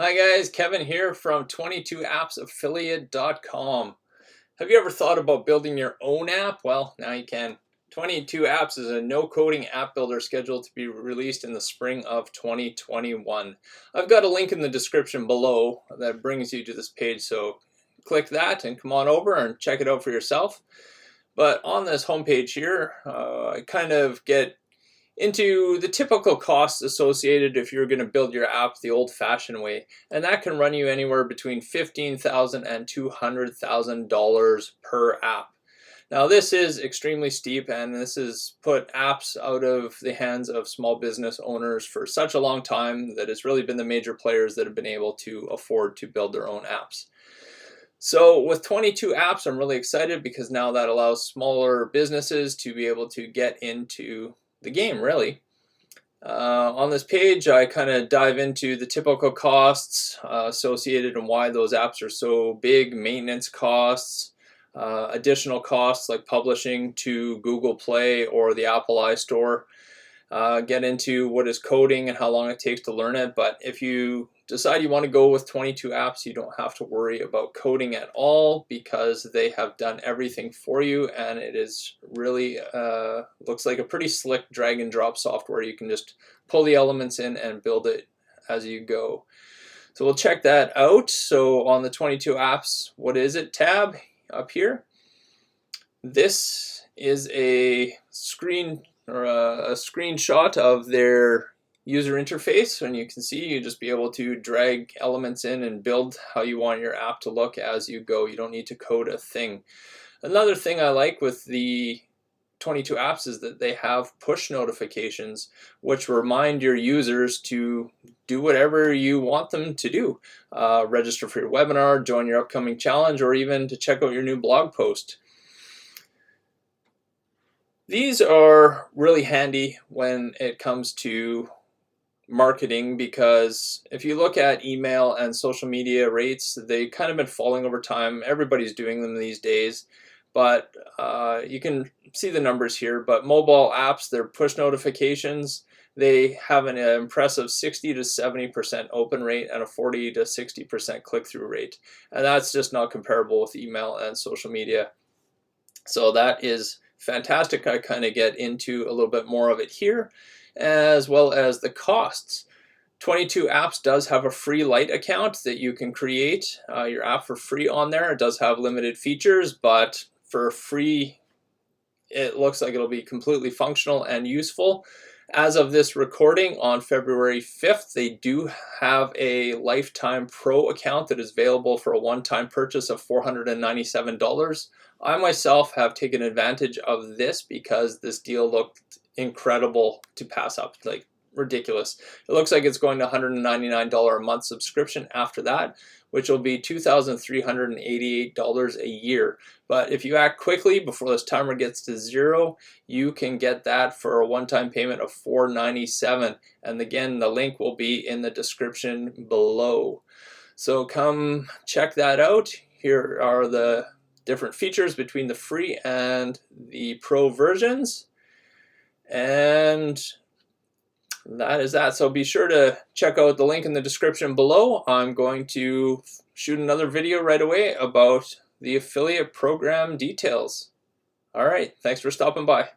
Hi guys, Kevin here from 22appsaffiliate.com. Have you ever thought about building your own app? Well, now you can. 22 Apps is a no-coding app builder scheduled to be released in the spring of 2021. I've got a link in the description below that brings you to this page, so click that and come on over and check it out for yourself. But on this homepage here, I kind of get into the typical costs associated if you're going to build your app the old-fashioned way, and that can run you anywhere between $15,000 and $200,000 per app. Now this is extremely steep, and this has put apps out of the hands of small business owners for such a long time that it's really been the major players that have been able to afford to build their own apps. So with 22 apps, I'm really excited because now that allows smaller businesses to be able to get into the game, really. On this page, I kind of dive into the typical costs associated and why those apps are so big, maintenance costs, additional costs like publishing to Google Play or the Apple iStore. Get into what is coding and how long it takes to learn it. But if you decide you want to go with 22 apps, you don't have to worry about coding at all because they have done everything for you, and it is really looks like a pretty slick drag and drop software. You can just pull the elements in and build it as you go. So we'll check that out. So on the 22 apps, what is it tab up here? This is a screen or a screenshot of their user interface, and you can see you just be able to drag elements in and build how you want your app to look as you go. You don't need to code a thing. Another thing I like with the 22 apps is that they have push notifications which remind your users to do whatever you want them to do. Register for your webinar, join your upcoming challenge, or even to check out your new blog post. These are really handy when it comes to marketing, because if you look at email and social media rates, they kind of been falling over time. Everybody's doing them these days, but you can see the numbers here. But mobile apps, their push notifications, they have an impressive 60 to 70% open rate and a 40 to 60% click-through rate, and that's just not comparable with email and social media. So that is fantastic. I kind of get into a little bit more of it here, as well as the costs. 22 apps does have a free Lite account that you can create your app for free on there. It does have limited features, but for free, it looks like it'll be completely functional and useful. As of this recording on February 5th, they do have a lifetime pro account that is available for a one-time purchase of $497. I myself have taken advantage of this because this deal looked incredible to pass up, like ridiculous. It looks like it's going to $199 a month subscription after that, which will be $2,388 a year. But if you act quickly before this timer gets to zero, you can get that for a one-time payment of $497. And again, the link will be in the description below. So come check that out. Here are the different features between the free and the pro versions, and that is that. So be sure to check out the link in the description below. I'm going to shoot another video right away about the affiliate program details. All right, thanks for stopping by.